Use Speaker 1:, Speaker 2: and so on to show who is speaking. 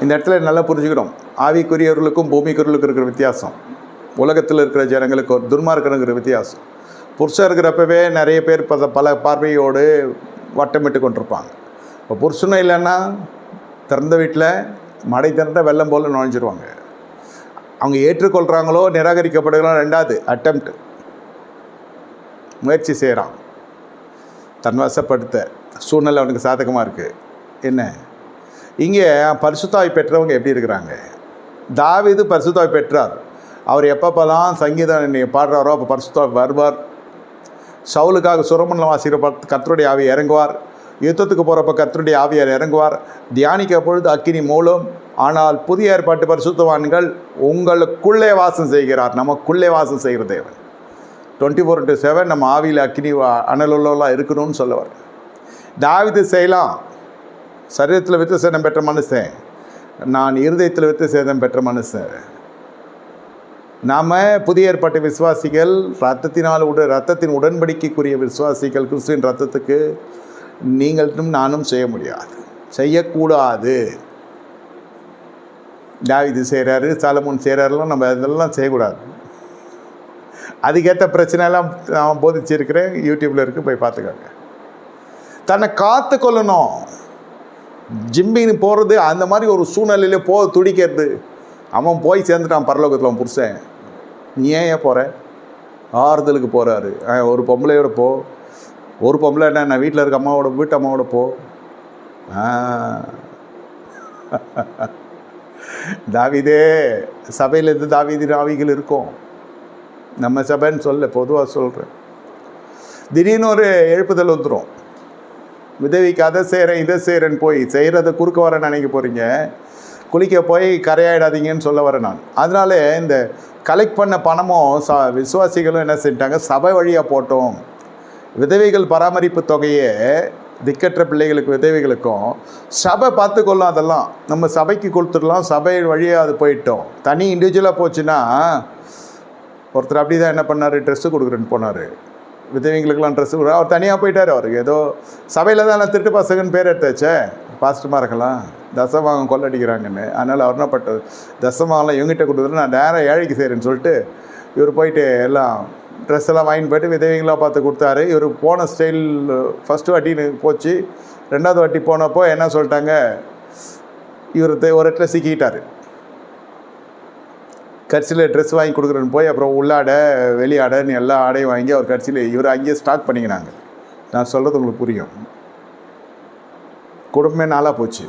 Speaker 1: இந்த இடத்துல நல்லா புரிஞ்சுக்கணும். ஆவிக்குரியவர்களுக்கும் பூமிக்குரியவர்களுக்கும் இருக்கிற வித்தியாசம், உலகத்தில் இருக்கிற ஜனங்களுக்கு ஒரு துன்மார்க்கனுங்கிற வித்தியாசம். புருஷன் இருக்கிறப்பவே நிறைய பேர் பல பார்வையோடு வட்டமிட்டு கொண்டிருப்பாங்க. இப்போ புருஷனும் இல்லைன்னா திறந்த வீட்டில் மடை திறந்த வெள்ளம் போல் நுழைஞ்சிருவாங்க. அவங்க ஏற்றுக்கொள்கிறாங்களோ நிராகரிக்கப்படுகிறாங்களோ ரெண்டாவது அட்டெம்ப்ட், முயற்சி செய்கிறான் தன் வசப்படுத்த. சூழ்நிலை அவனுக்கு சாதகமாக இருக்குது. என்ன இங்கே பரிசுத்தாய் பெற்றவங்க எப்படி இருக்கிறாங்க? தாவீது பரிசுத்தாய் பெற்றார். அவர் எப்பப்பெல்லாம் சங்கீதம் பாடுறாரோ அப்போ பரிசுத்தாய் வருவார். சவுலுக்காக சுரமண்டலம் வாசிக்கிற கர்த்தருடைய ஆவி இறங்குவார். யுத்தத்துக்கு போகிறப்ப கர்த்தருடைய ஆவியார் இறங்குவார். தியானிக்க பொழுது அக்கினி மூலம். ஆனால் புதிய ஏற்பாட்டு பரிசுத்தவான்கள் உங்களுக்குள்ளே வாசம் செய்கிறார். நமக்குள்ளே வாசம் செய்கிற தேவன் 24/7 நம்ம ஆவியில் அக்கினி அனலுள்ளலாம் இருக்கணும்னு சொல்லவர். தாவீது செய்யலாம். சரீரத்தில் விருத்தசேதம் பெற்ற மனுஷன், நான் இருதயத்தில் விருத்தசேதம் பெற்ற மனுஷன். நாம் புதிய ஏற்பாட்டு விசுவாசிகள், ரத்தத்தின் உடன்படிக்கைக்குரிய விசுவாசிகள். கிறிஸ்துவின் ரத்தத்துக்கு நீங்களும் நானும் செய்ய முடியாது, செய்யக்கூடாது. தாவீது செய்கிறாரு, சாலமோன் செய்கிறாருலாம், நம்ம இதெல்லாம் செய்யக்கூடாது. அதுக்கேற்ற பிரச்சனைலாம் நான் போதிச்சிருக்கிறேன், யூடியூப்பில் இருக்குது, போய் பார்த்துக்கோங்க. தன்னை காத்து கொள்ளணும். ஜிம்மின்னு போகிறது அந்த மாதிரி ஒரு சூழ்நிலையிலே துடிக்கிறது. அவன் போய் சேர்ந்துட்டான் பரலோகத்தில். அவன் புருஷன், நீ ஏன் போகிற? ஆறுதலுக்கு போகிறாரு. ஒரு பொம்பளையோட போ. ஒரு பொம்பளை என்ன, நான் வீட்டில் இருக்க வீட்டு அம்மாவோட போ. தாவீதே சபையிலேருந்து தாவீதின் ஆவிகள் இருக்கும். நம்ம சபைன்னு சொல்ல, பொதுவாக சொல்கிறேன். திடீர்னு ஒரு எழுப்புதல் வந்துடும். விதவிக்கு அதை செய்கிறேன் இதை செய்கிறேன்னு போய் செய்கிறத குறுக்க வர நினைக்க போகிறீங்க. குளிக்க போய் கரையாயிடாதீங்கன்னு சொல்ல வரேன் நான். அதனால இந்த கலெக்ட் பண்ண பணமும் விசுவாசிகளும் என்ன செஞ்சிட்டாங்க, சபை வழியாக போட்டோம். விதவைகள் பராமரிப்பு தொகையை திக்கற்ற பிள்ளைகளுக்கு விதவைகளுக்கும் சபை பார்த்துக்கொள்ளும். அதெல்லாம் நம்ம சபைக்கு கொடுத்துடலாம். சபை வழியாக அது போயிட்டோம். தனி இண்டிவிஜுவலாக போச்சுன்னா, ஒருத்தர் அப்படி தான் என்ன பண்ணார், ட்ரெஸ்ஸு கொடுக்குறேன்னு போனார். விதவைங்களுக்கெல்லாம் ட்ரெஸ்ஸு கொடுக்குற அவர் தனியாக போயிட்டார். அவருக்கு ஏதோ சபையில் தான் திருட்டு பசங்கன்னு பேர் எடுத்தாச்சே, பாஸ்டமாக இருக்கலாம், தசமாகம் கொள்ளடிக்கிறாங்கன்னு. அதனால் அவர் என்ன பட்டது, தசமாகலாம் இவங்ககிட்ட கொடுத்துட்டு நான் நேராக ஏழைக்கு செய்கிறேன்னு சொல்லிட்டு இவர் போயிட்டு எல்லாம் ட்ரெஸ் எல்லாம் வாங்கிட்டு போய்ட்டு விதவைங்களாக பார்த்து கொடுத்தாரு. இவர் போன ஸ்டைல் ஃபஸ்ட்டு வாட்டின்னு போச்சு. ரெண்டாவது வாட்டி போனப்போ என்ன சொல்லிட்டாங்க, இவர் ஒரு இடத்துல சிக்கிட்டார். கட்சியில் ட்ரெஸ் வாங்கி கொடுக்குறேன்னு போய் அப்புறம் உள்ளாடை வெளியாடைன்னு எல்லா ஆடையும் வாங்கி அவர் கட்சியில் இவர் அங்கேயே ஸ்டாக் பண்ணிக்கினாங்க. நான் சொல்கிறது உங்களுக்கு புரியும். குடும்பமே நாளாக போச்சு.